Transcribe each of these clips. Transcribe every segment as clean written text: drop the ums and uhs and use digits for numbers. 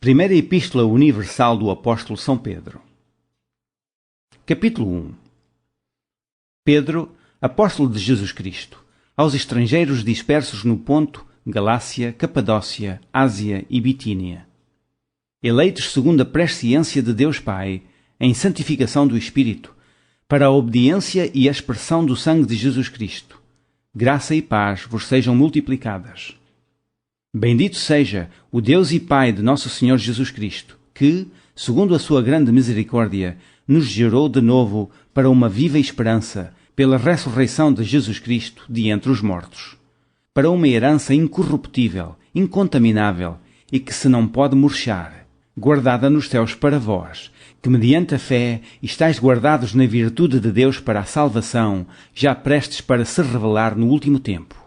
Primeira Epístola Universal do Apóstolo São Pedro. Capítulo 1. Pedro, apóstolo de Jesus Cristo, aos estrangeiros dispersos no Ponto, Galácia, Capadócia, Ásia e Bitínia, eleitos segundo a presciência de Deus Pai, em santificação do Espírito, para a obediência e a expressão do sangue de Jesus Cristo, graça e paz vos sejam multiplicadas. Bendito seja o Deus e Pai de nosso Senhor Jesus Cristo, que, segundo a sua grande misericórdia, nos gerou de novo para uma viva esperança, pela ressurreição de Jesus Cristo de entre os mortos, para uma herança incorruptível, incontaminável e que se não pode murchar, guardada nos céus para vós, que mediante a fé estáis guardados na virtude de Deus para a salvação, já prestes para se revelar no último tempo,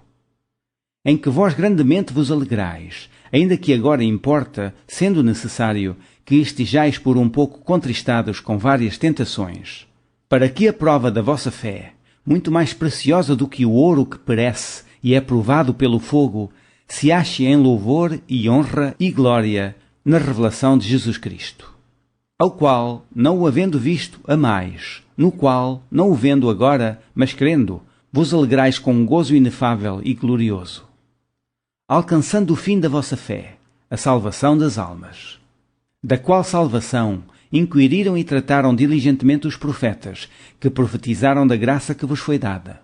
em que vós grandemente vos alegrais, ainda que agora importa, sendo necessário, que estejais por um pouco contristados com várias tentações, para que a prova da vossa fé, muito mais preciosa do que o ouro que perece e é provado pelo fogo, se ache em louvor e honra e glória na revelação de Jesus Cristo, ao qual, não o havendo visto, amais, no qual, não o vendo agora, mas crendo, vos alegrais com um gozo inefável e glorioso, alcançando o fim da vossa fé, a salvação das almas, da qual salvação inquiriram e trataram diligentemente os profetas, que profetizaram da graça que vos foi dada,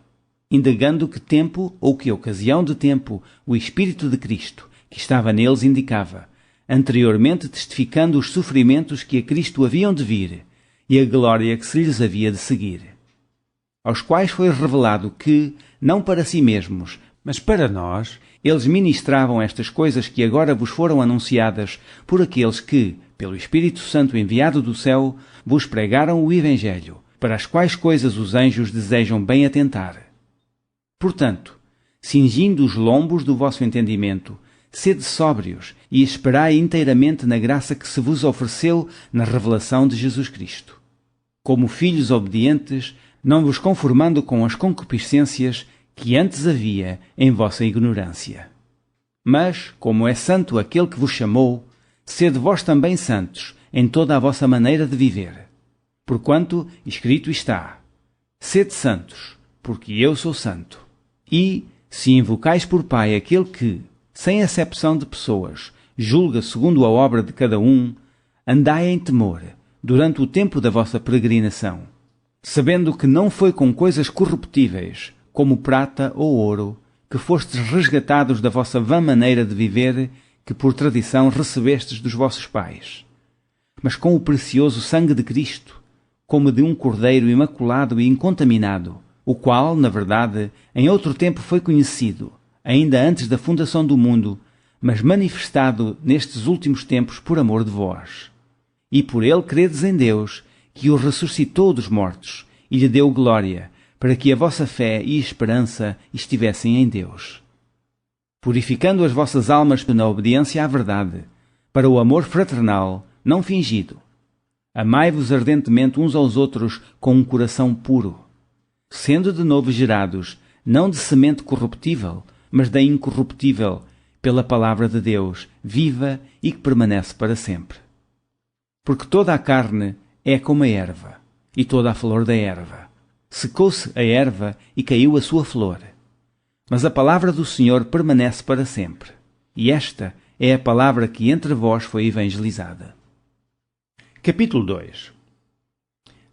indagando que tempo ou que ocasião de tempo o Espírito de Cristo, que estava neles, indicava, anteriormente testificando os sofrimentos que a Cristo haviam de vir e a glória que se lhes havia de seguir, aos quais foi revelado que, não para si mesmos, mas para nós, eles ministravam estas coisas que agora vos foram anunciadas por aqueles que, pelo Espírito Santo enviado do céu, vos pregaram o Evangelho, para as quais coisas os anjos desejam bem atentar. Portanto, cingindo os lombos do vosso entendimento, sede sóbrios e esperai inteiramente na graça que se vos ofereceu na revelação de Jesus Cristo. Como filhos obedientes, não vos conformando com as concupiscências que antes havia em vossa ignorância. Mas, como é santo aquele que vos chamou, sede vós também santos em toda a vossa maneira de viver. Porquanto escrito está: sede santos, porque eu sou santo. E, se invocais por Pai aquele que, sem acepção de pessoas, julga segundo a obra de cada um, andai em temor, durante o tempo da vossa peregrinação, sabendo que não foi com coisas corruptíveis, como prata ou ouro, que fostes resgatados da vossa vã maneira de viver, que por tradição recebestes dos vossos pais, mas com o precioso sangue de Cristo, como de um cordeiro imaculado e incontaminado, o qual, na verdade, em outro tempo foi conhecido, ainda antes da fundação do mundo, mas manifestado nestes últimos tempos por amor de vós. E por ele credes em Deus, que o ressuscitou dos mortos, e lhe deu glória, para que a vossa fé e esperança estivessem em Deus, purificando as vossas almas na obediência à verdade, para o amor fraternal, não fingido. Amai-vos ardentemente uns aos outros com um coração puro, sendo de novo gerados, não de semente corruptível, mas da incorruptível, pela palavra de Deus, viva e que permanece para sempre. Porque toda a carne é como a erva, e toda a flor da erva. Secou-se a erva e caiu a sua flor. Mas a palavra do Senhor permanece para sempre. E esta é a palavra que entre vós foi evangelizada. Capítulo 2.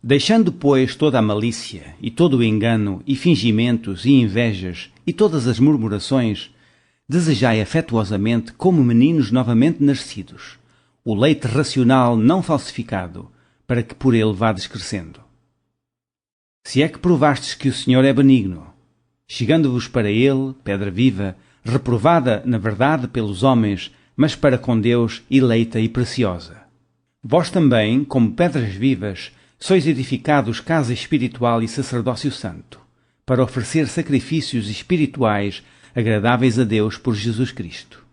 Deixando, pois, toda a malícia, e todo o engano, e fingimentos, e invejas, e todas as murmurações, desejai afetuosamente, como meninos novamente nascidos, o leite racional não falsificado, para que por ele vades crescendo. Se é que provastes que o Senhor é benigno, chegando-vos para ele, pedra viva, reprovada, na verdade, pelos homens, mas para com Deus eleita e preciosa. Vós também, como pedras vivas, sois edificados casa espiritual e sacerdócio santo, para oferecer sacrifícios espirituais agradáveis a Deus por Jesus Cristo.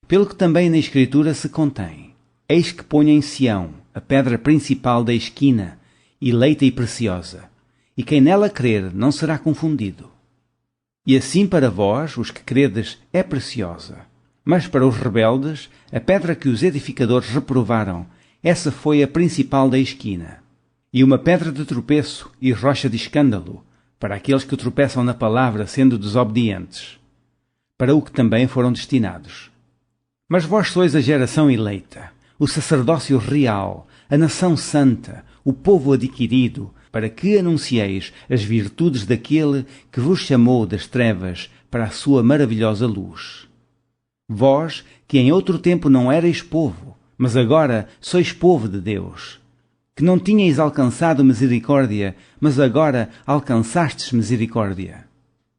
Pelo que também na Escritura se contém: eis que ponho em Sião a pedra principal da esquina, eleita e preciosa, e quem nela crer não será confundido. E assim para vós, os que credes, é preciosa. Mas para os rebeldes, a pedra que os edificadores reprovaram, essa foi a principal da esquina. E uma pedra de tropeço e rocha de escândalo, para aqueles que tropeçam na palavra sendo desobedientes, para o que também foram destinados. Mas vós sois a geração eleita, o sacerdócio real, a nação santa, o povo adquirido, para que anuncieis as virtudes daquele que vos chamou das trevas para a sua maravilhosa luz. Vós, que em outro tempo não erais povo, mas agora sois povo de Deus, que não tinhais alcançado misericórdia, mas agora alcançastes misericórdia.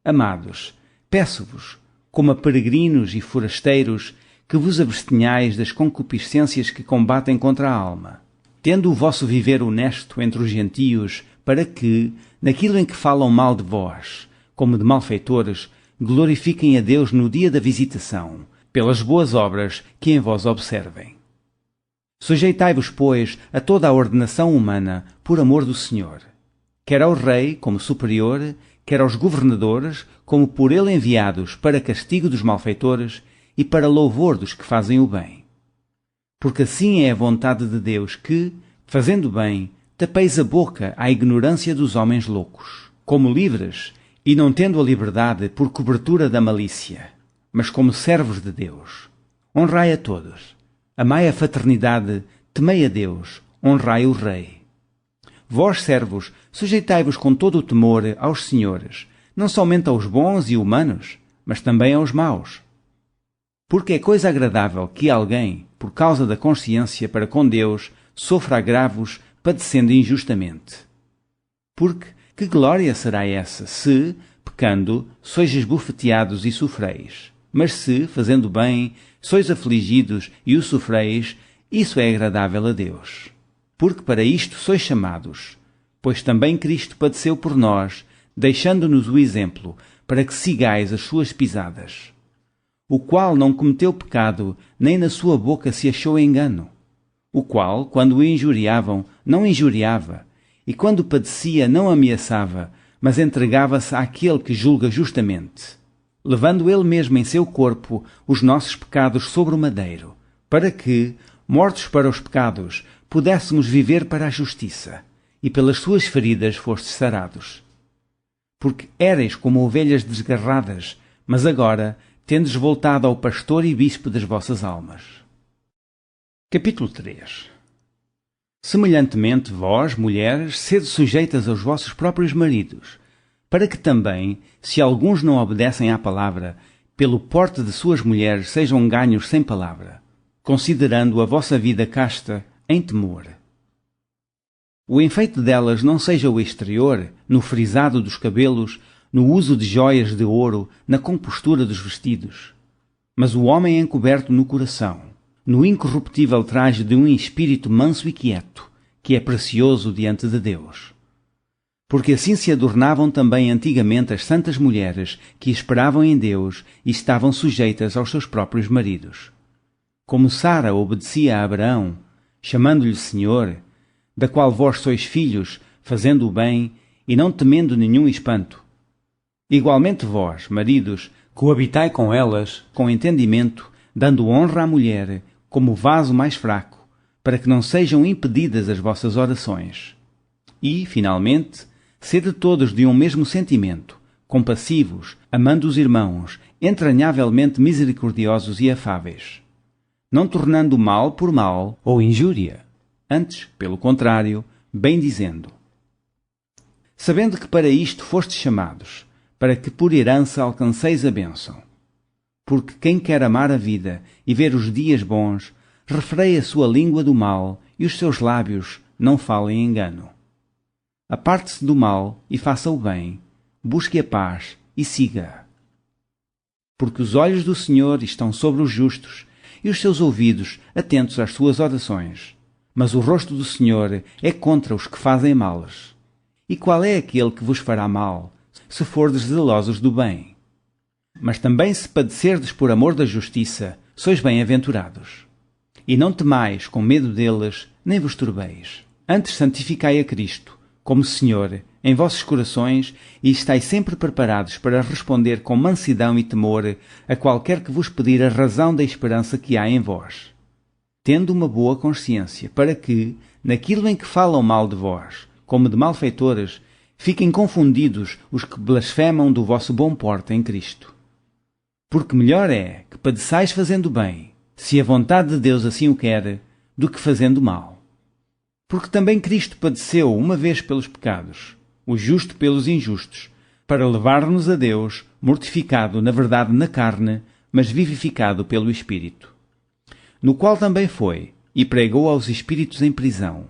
Amados, peço-vos, como a peregrinos e forasteiros, que vos abstenhais das concupiscências que combatem contra a alma, tendo o vosso viver honesto entre os gentios, para que, naquilo em que falam mal de vós, como de malfeitores, glorifiquem a Deus no dia da visitação, pelas boas obras que em vós observem. Sujeitai-vos, pois, a toda a ordenação humana, por amor do Senhor, quer ao rei, como superior, quer aos governadores, como por ele enviados para castigo dos malfeitores e para louvor dos que fazem o bem. Porque assim é a vontade de Deus que, fazendo bem, tapeis a boca à ignorância dos homens loucos, como livres, e não tendo a liberdade por cobertura da malícia, mas como servos de Deus. Honrai a todos, amai a fraternidade, temei a Deus, honrai o Rei. Vós, servos, sujeitai-vos com todo o temor aos senhores, não somente aos bons e humanos, mas também aos maus. Porque é coisa agradável que alguém, por causa da consciência para com Deus, sofra agravos, padecendo injustamente. Porque que glória será essa, se, pecando, sois esbofeteados e sofreis? Mas se, fazendo bem, sois afligidos e o sofreis, isso é agradável a Deus. Porque para isto sois chamados, pois também Cristo padeceu por nós, deixando-nos o exemplo, para que sigais as suas pisadas. O qual não cometeu pecado, nem na sua boca se achou engano. O qual, quando o injuriavam, não injuriava, e quando padecia, não ameaçava, mas entregava-se àquele que julga justamente, levando ele mesmo em seu corpo os nossos pecados sobre o madeiro, para que, mortos para os pecados, pudéssemos viver para a justiça, e pelas suas feridas fostes sarados. Porque éreis como ovelhas desgarradas, mas agora tendes voltado ao pastor e bispo das vossas almas. Capítulo 3. Semelhantemente, vós, mulheres, sede sujeitas aos vossos próprios maridos, para que também, se alguns não obedecem à palavra, pelo porte de suas mulheres sejam ganhos sem palavra, considerando a vossa vida casta em temor. O enfeite delas não seja o exterior, no frisado dos cabelos, no uso de joias de ouro, na compostura dos vestidos, mas o homem encoberto no coração, no incorruptível traje de um espírito manso e quieto, que é precioso diante de Deus. Porque assim se adornavam também antigamente as santas mulheres que esperavam em Deus e estavam sujeitas aos seus próprios maridos. Como Sara obedecia a Abraão, chamando-lhe Senhor, da qual vós sois filhos, fazendo o bem e não temendo nenhum espanto. Igualmente vós, maridos, coabitai com elas, com entendimento, dando honra à mulher, como vaso mais fraco, para que não sejam impedidas as vossas orações. E, finalmente, sede todos de um mesmo sentimento, compassivos, amando os irmãos, entranhavelmente misericordiosos e afáveis, não tornando mal por mal ou injúria, antes, pelo contrário, bem dizendo. Sabendo que para isto fostes chamados, para que por herança alcanceis a bênção. Porque quem quer amar a vida e ver os dias bons, refreie a sua língua do mal e os seus lábios não falem engano. Aparte-se do mal e faça o bem, busque a paz e siga. Porque os olhos do Senhor estão sobre os justos e os seus ouvidos atentos às suas orações. Mas o rosto do Senhor é contra os que fazem males. E qual é aquele que vos fará mal, se fordes zelosos do bem? Mas também se padecerdes por amor da justiça, sois bem-aventurados. E não temais com medo deles, nem vos turbeis. Antes santificai a Cristo, como Senhor, em vossos corações e estais sempre preparados para responder com mansidão e temor a qualquer que vos pedir a razão da esperança que há em vós, tendo uma boa consciência, para que, naquilo em que falam mal de vós, como de malfeitores, fiquem confundidos os que blasfemam do vosso bom porte em Cristo. Porque melhor é que padeçais fazendo bem, se a vontade de Deus assim o quer, do que fazendo mal. Porque também Cristo padeceu uma vez pelos pecados, o justo pelos injustos, para levar-nos a Deus, mortificado na verdade na carne, mas vivificado pelo Espírito. No qual também foi, e pregou aos espíritos em prisão,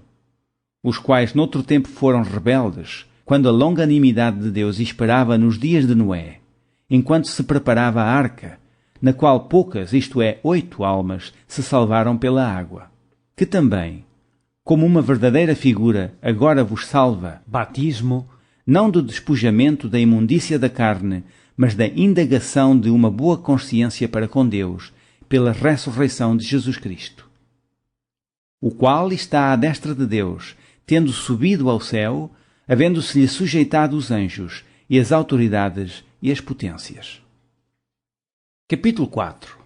os quais noutro tempo foram rebeldes, quando a longanimidade de Deus esperava nos dias de Noé, enquanto se preparava a arca, na qual poucas, isto é, 8 almas, se salvaram pela água, que também, como uma verdadeira figura, agora vos salva, batismo, não do despojamento da imundícia da carne, mas da indagação de uma boa consciência para com Deus, pela ressurreição de Jesus Cristo, o qual está à destra de Deus, tendo subido ao céu, havendo-se-lhe sujeitado os anjos, e as autoridades e as potências. Capítulo 4.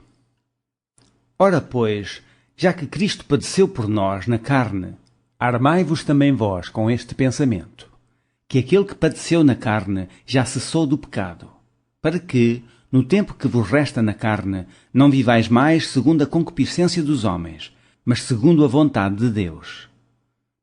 Ora, pois, já que Cristo padeceu por nós na carne, armai-vos também vós com este pensamento, que aquele que padeceu na carne já cessou do pecado, para que, no tempo que vos resta na carne, não vivais mais segundo a concupiscência dos homens, mas segundo a vontade de Deus.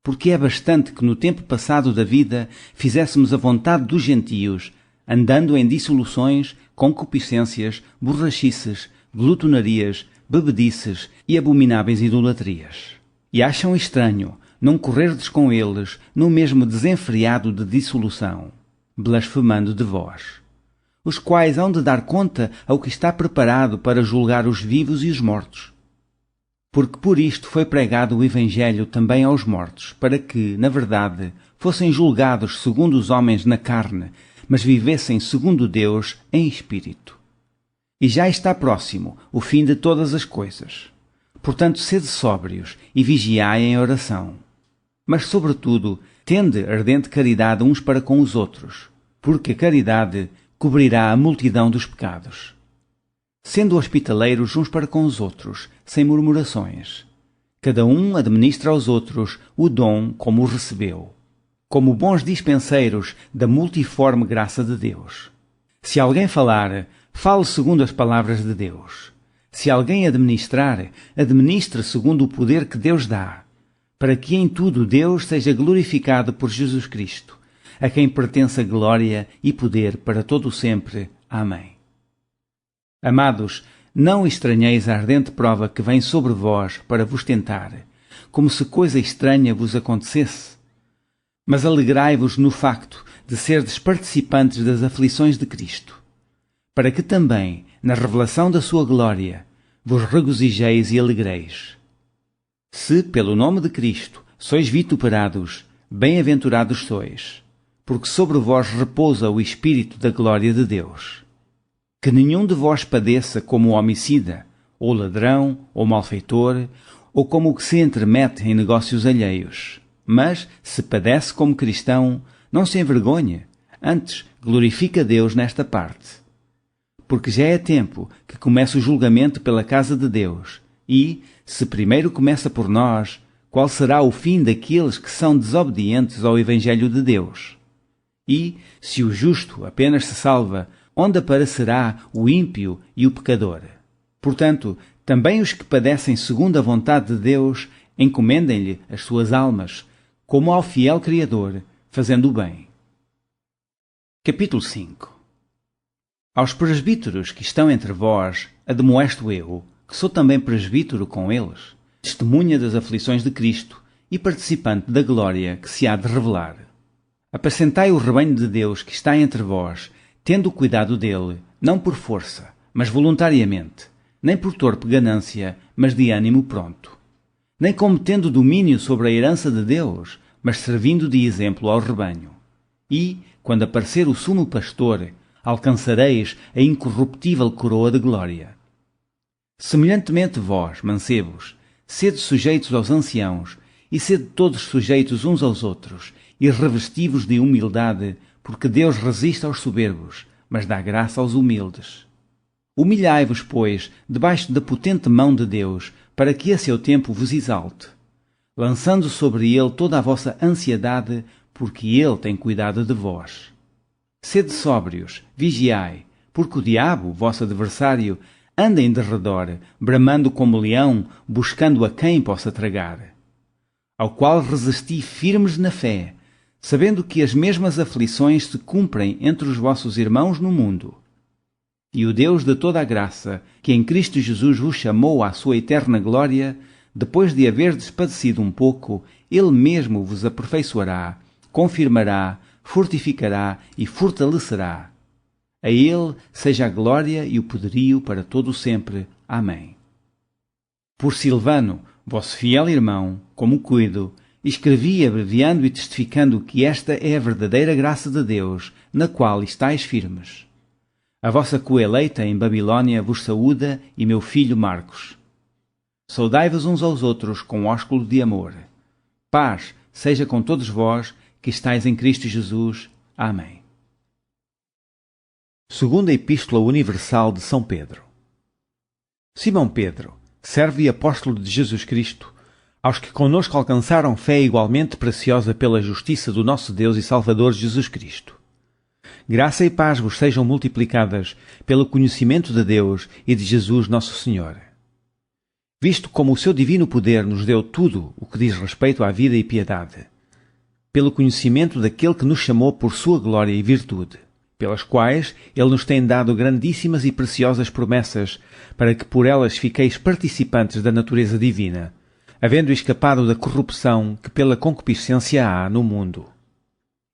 Porque é bastante que no tempo passado da vida fizéssemos a vontade dos gentios, andando em dissoluções, concupiscências, borrachices, glutonarias, bebedices e abomináveis idolatrias. E acham estranho não correrdes com eles no mesmo desenfreado de dissolução, blasfemando de vós, os quais hão de dar conta ao que está preparado para julgar os vivos e os mortos. Porque por isto foi pregado o Evangelho também aos mortos, para que, na verdade, fossem julgados segundo os homens na carne, mas vivessem segundo Deus em espírito. E já está próximo o fim de todas as coisas. Portanto, sede sóbrios e vigiai em oração. Mas, sobretudo, tende ardente caridade uns para com os outros, porque a caridade cobrirá a multidão dos pecados. Sendo hospitaleiros uns para com os outros, sem murmurações. Cada um administra aos outros o dom como o recebeu, como bons dispenseiros da multiforme graça de Deus. Se alguém falar, fale segundo as palavras de Deus. Se alguém administrar, administre segundo o poder que Deus dá, para que em tudo Deus seja glorificado por Jesus Cristo, a quem pertence a glória e poder para todo o sempre. Amém. Amados, não estranheis a ardente prova que vem sobre vós para vos tentar, como se coisa estranha vos acontecesse. Mas alegrai-vos no facto de serdes participantes das aflições de Cristo, para que também, na revelação da sua glória, vos regozijeis e alegreis. Se, pelo nome de Cristo, sois vituperados, bem-aventurados sois, porque sobre vós repousa o Espírito da glória de Deus. Que nenhum de vós padeça como homicida, ou ladrão, ou malfeitor, ou como o que se entremete em negócios alheios. Mas, se padece como cristão, não se envergonhe, antes glorifica Deus nesta parte. Porque já é tempo que comece o julgamento pela casa de Deus, e, se primeiro começa por nós, qual será o fim daqueles que são desobedientes ao Evangelho de Deus? E, se o justo apenas se salva, onde aparecerá o ímpio e o pecador? Portanto, também os que padecem segundo a vontade de Deus, encomendem-lhe as suas almas, como ao fiel Criador, fazendo o bem. Capítulo 5. Aos presbíteros que estão entre vós, admoesto eu, que sou também presbítero com eles, testemunha das aflições de Cristo e participante da glória que se há de revelar. Apacentai o rebanho de Deus que está entre vós, tendo cuidado dele, não por força, mas voluntariamente, nem por torpe ganância, mas de ânimo pronto. Nem como tendo domínio sobre a herança de Deus, mas servindo de exemplo ao rebanho. E, quando aparecer o sumo pastor, alcançareis a incorruptível coroa de glória. Semelhantemente vós, mancebos, sede sujeitos aos anciãos, e sede todos sujeitos uns aos outros, e revesti-vos de humildade, porque Deus resiste aos soberbos, mas dá graça aos humildes. Humilhai-vos, pois, debaixo da potente mão de Deus, para que a seu tempo vos exalte, lançando sobre ele toda a vossa ansiedade, porque ele tem cuidado de vós. Sede sóbrios, vigiai, porque o diabo, vosso adversário, anda em derredor, bramando como leão, buscando a quem possa tragar. Ao qual resisti firmes na fé, sabendo que as mesmas aflições se cumprem entre os vossos irmãos no mundo. E o Deus de toda a graça, que em Cristo Jesus vos chamou à sua eterna glória, depois de haverdes padecido um pouco, Ele mesmo vos aperfeiçoará, confirmará, fortificará e fortalecerá. A Ele seja a glória e o poderio para todo o sempre. Amém. Por Silvano, vosso fiel irmão, como cuido, escrevi abreviando e testificando que esta é a verdadeira graça de Deus, na qual estáis firmes. A vossa coeleita em Babilônia vos saúda e meu filho Marcos. Saudai-vos uns aos outros com ósculo de amor. Paz seja com todos vós que estáis em Cristo Jesus. Amém. Segunda Epístola Universal de São Pedro. Simão Pedro, servo e apóstolo de Jesus Cristo, aos que conosco alcançaram fé igualmente preciosa pela justiça do nosso Deus e Salvador Jesus Cristo. Graça e paz vos sejam multiplicadas pelo conhecimento de Deus e de Jesus nosso Senhor. Visto como o seu divino poder nos deu tudo o que diz respeito à vida e piedade, pelo conhecimento daquele que nos chamou por sua glória e virtude, pelas quais ele nos tem dado grandíssimas e preciosas promessas, para que por elas fiqueis participantes da natureza divina, havendo escapado da corrupção que pela concupiscência há no mundo.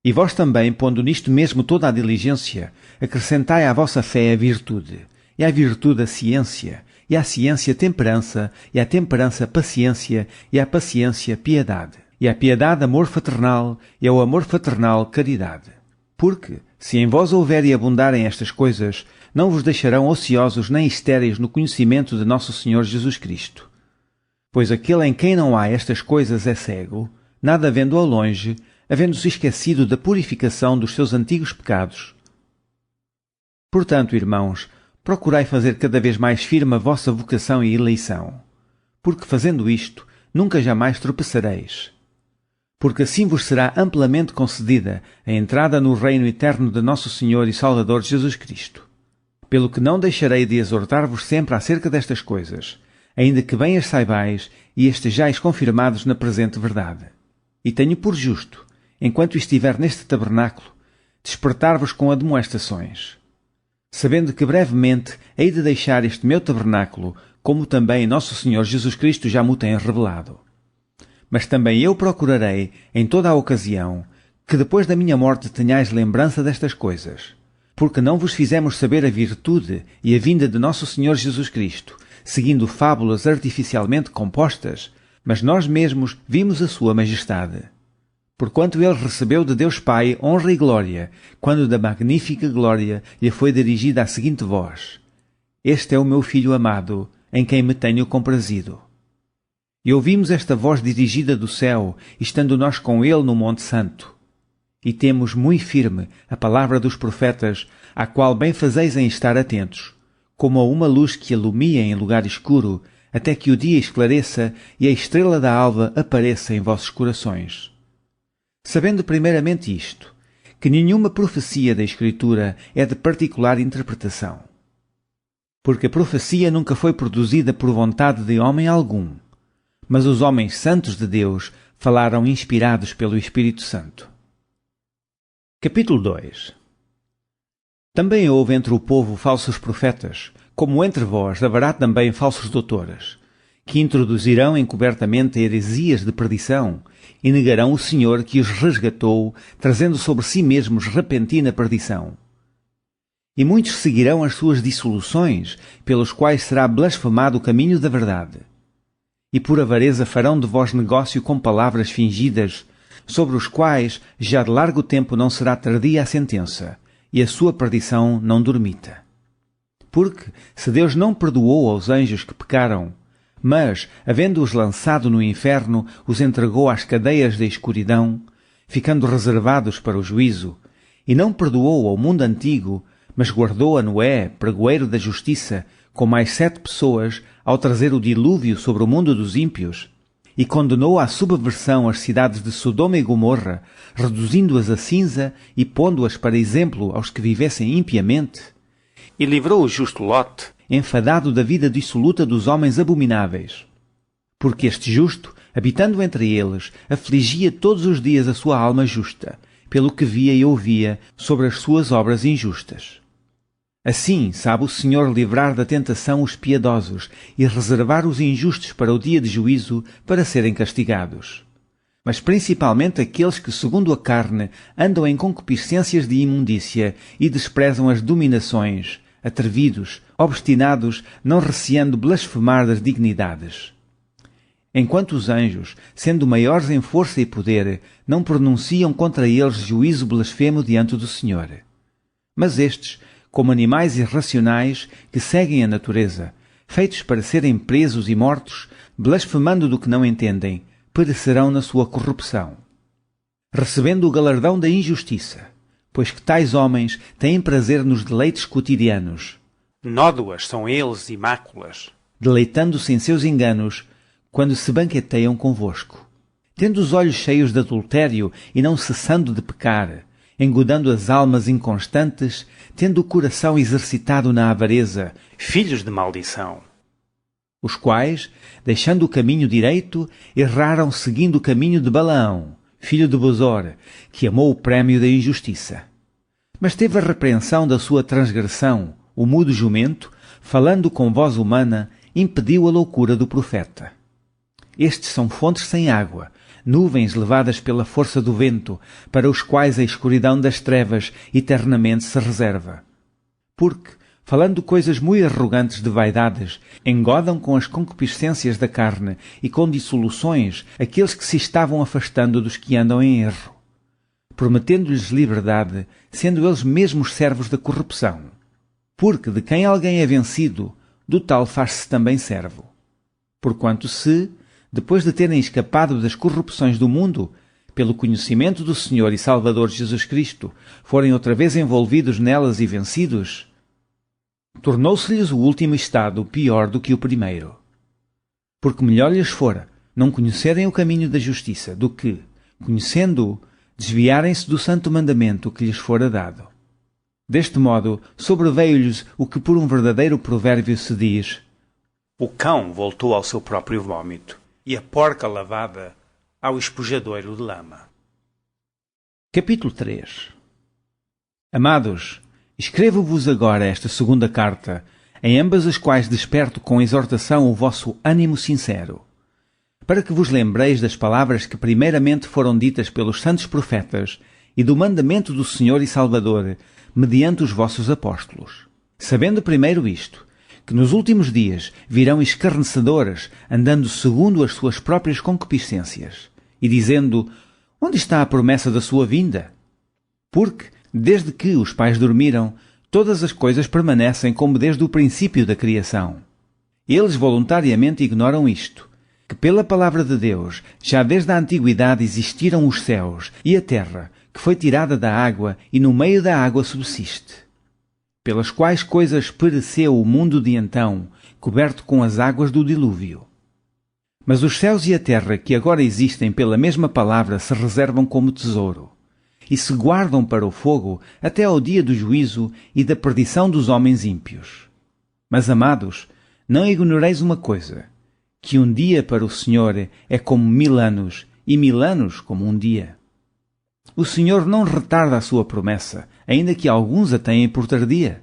E vós também, pondo nisto mesmo toda a diligência, acrescentai à vossa fé a virtude, e à virtude a ciência, e à ciência temperança, e à temperança paciência, e à paciência piedade, e à piedade amor fraternal, e ao amor fraternal caridade. Porque, se em vós houver e abundarem estas coisas, não vos deixarão ociosos nem estéreis no conhecimento de nosso Senhor Jesus Cristo. Pois aquele em quem não há estas coisas é cego, nada vendo ao longe, havendo-se esquecido da purificação dos seus antigos pecados. Portanto, irmãos, procurai fazer cada vez mais firme a vossa vocação e eleição, porque fazendo isto, nunca jamais tropeçareis. Porque assim vos será amplamente concedida a entrada no reino eterno de nosso Senhor e Salvador Jesus Cristo. Pelo que não deixarei de exortar-vos sempre acerca destas coisas, ainda que bem as saibais e estejais confirmados na presente verdade. E tenho por justo, enquanto estiver neste tabernáculo, despertar-vos com admoestações, sabendo que brevemente hei de deixar este meu tabernáculo, como também nosso Senhor Jesus Cristo já me tem revelado. Mas também eu procurarei, em toda a ocasião, que depois da minha morte tenhais lembrança destas coisas, porque não vos fizemos saber a virtude e a vinda de nosso Senhor Jesus Cristo, seguindo fábulas artificialmente compostas, mas nós mesmos vimos a sua majestade. Porquanto ele recebeu de Deus Pai honra e glória, quando da magnífica glória lhe foi dirigida a seguinte voz: Este é o meu Filho amado, em quem me tenho comprazido. E ouvimos esta voz dirigida do céu, estando nós com ele no Monte Santo. E temos muito firme a palavra dos profetas, à qual bem fazeis em estar atentos, como a uma luz que alumia em lugar escuro, até que o dia esclareça e a estrela da alva apareça em vossos corações. Sabendo primeiramente isto, que nenhuma profecia da Escritura é de particular interpretação. Porque a profecia nunca foi produzida por vontade de homem algum, mas os homens santos de Deus falaram inspirados pelo Espírito Santo. Capítulo 2. Também houve entre o povo falsos profetas, como entre vós haverá também falsos doutores, que introduzirão encobertamente heresias de perdição, e negarão o Senhor que os resgatou, trazendo sobre si mesmos repentina perdição. E muitos seguirão as suas dissoluções, pelos quais será blasfemado o caminho da verdade. E por avareza farão de vós negócio com palavras fingidas, sobre os quais já de largo tempo não será tardia a sentença, e a sua perdição não dormita. Porque, se Deus não perdoou aos anjos que pecaram, mas, havendo-os lançado no inferno, os entregou às cadeias da escuridão, ficando reservados para o juízo, e não perdoou ao mundo antigo, mas guardou a Noé, pregoeiro da justiça, com mais 7 pessoas, ao trazer o dilúvio sobre o mundo dos ímpios, e condenou à subversão as cidades de Sodoma e Gomorra, reduzindo-as a cinza e pondo-as para exemplo aos que vivessem impiamente, e livrou o justo Lote, enfadado da vida dissoluta dos homens abomináveis. Porque este justo, habitando entre eles, afligia todos os dias a sua alma justa, pelo que via e ouvia sobre as suas obras injustas. Assim sabe o Senhor livrar da tentação os piedosos e reservar os injustos para o dia de juízo, para serem castigados. Mas principalmente aqueles que, segundo a carne, andam em concupiscências de imundícia e desprezam as dominações, atrevidos, obstinados, não receando blasfemar das dignidades. Enquanto os anjos, sendo maiores em força e poder, não pronunciam contra eles juízo blasfemo diante do Senhor. Mas estes, como animais irracionais que seguem a natureza, feitos para serem presos e mortos, blasfemando do que não entendem, perecerão na sua corrupção, recebendo o galardão da injustiça, pois que tais homens têm prazer nos deleites cotidianos. Nódoas são eles e máculas, deleitando-se em seus enganos, quando se banqueteiam convosco, tendo os olhos cheios de adultério e não cessando de pecar, engodando as almas inconstantes, tendo o coração exercitado na avareza, filhos de maldição. Os quais, deixando o caminho direito, erraram seguindo o caminho de Balaão, filho de Bosor, que amou o prémio da injustiça. Mas teve a repreensão da sua transgressão, o mudo jumento, falando com voz humana, impediu a loucura do profeta. Estes são fontes sem água, nuvens levadas pela força do vento, para os quais a escuridão das trevas eternamente se reserva. Porque, falando coisas muito arrogantes de vaidades, engodam com as concupiscências da carne e com dissoluções aqueles que se estavam afastando dos que andam em erro, prometendo-lhes liberdade, sendo eles mesmos servos da corrupção. Porque de quem alguém é vencido, do tal faz-se também servo. Porquanto se, depois de terem escapado das corrupções do mundo, pelo conhecimento do Senhor e Salvador Jesus Cristo, forem outra vez envolvidos nelas e vencidos, tornou-se-lhes o último estado pior do que o primeiro. Porque melhor lhes fora não conhecerem o caminho da justiça do que, conhecendo-o, desviarem-se do santo mandamento que lhes fora dado. Deste modo, sobreveio-lhes o que por um verdadeiro provérbio se diz: o cão voltou ao seu próprio vômito, e a porca lavada ao espujadouro de lama. Capítulo 3. Amados, escrevo-vos agora esta segunda carta, em ambas as quais desperto com exortação o vosso ânimo sincero, para que vos lembreis das palavras que primeiramente foram ditas pelos santos profetas e do mandamento do Senhor e Salvador, mediante os vossos apóstolos. Sabendo primeiro isto, que nos últimos dias virão escarnecedores, andando segundo as suas próprias concupiscências, e dizendo: onde está a promessa da sua vinda? Porque, desde que os pais dormiram, todas as coisas permanecem como desde o princípio da criação. Eles voluntariamente ignoram isto, que pela palavra de Deus, já desde a antiguidade existiram os céus e a terra, que foi tirada da água e no meio da água subsiste, pelas quais coisas pereceu o mundo de então, coberto com as águas do dilúvio. Mas os céus e a terra que agora existem pela mesma palavra se reservam como tesouro, e se guardam para o fogo até ao dia do juízo e da perdição dos homens ímpios. Mas, amados, não ignoreis uma coisa, que um dia para o Senhor é como 1000 anos, e 1000 anos como um dia. O Senhor não retarda a sua promessa, ainda que alguns a tenham por tardia,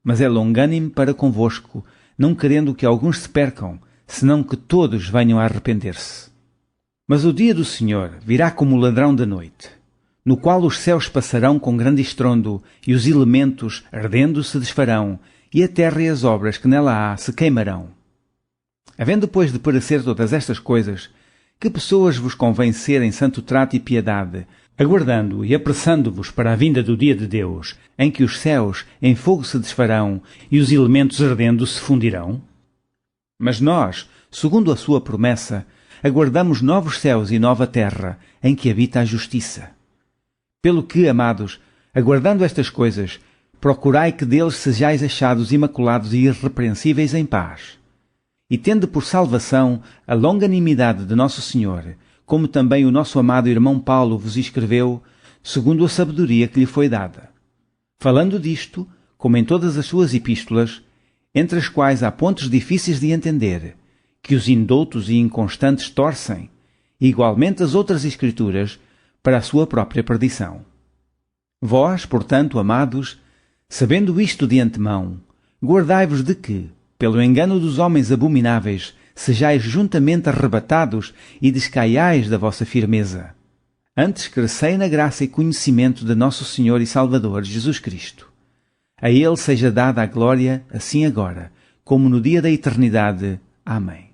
mas é longânime para convosco, não querendo que alguns se percam, senão que todos venham a arrepender-se. Mas o dia do Senhor virá como ladrão da noite, no qual os céus passarão com grande estrondo, e os elementos, ardendo, se desfarão, e a terra e as obras que nela há se queimarão. Havendo, pois, de perecer todas estas coisas, que pessoas vos convém ser em santo trato e piedade, aguardando e apressando-vos para a vinda do dia de Deus, em que os céus em fogo se desfarão e os elementos ardendo se fundirão? Mas nós, segundo a sua promessa, aguardamos novos céus e nova terra, em que habita a justiça. Pelo que, amados, aguardando estas coisas, procurai que deles sejais achados imaculados e irrepreensíveis em paz. E tende por salvação a longanimidade de nosso Senhor, como também o nosso amado irmão Paulo vos escreveu, segundo a sabedoria que lhe foi dada. Falando disto, como em todas as suas epístolas, entre as quais há pontos difíceis de entender, que os indoutos e inconstantes torcem, e igualmente as outras Escrituras, para a sua própria perdição. Vós, portanto, amados, sabendo isto de antemão, guardai-vos de que, pelo engano dos homens abomináveis, sejais juntamente arrebatados e descaiais da vossa firmeza. Antes crescei na graça e conhecimento de nosso Senhor e Salvador Jesus Cristo. A Ele seja dada a glória, assim agora, como no dia da eternidade. Amém.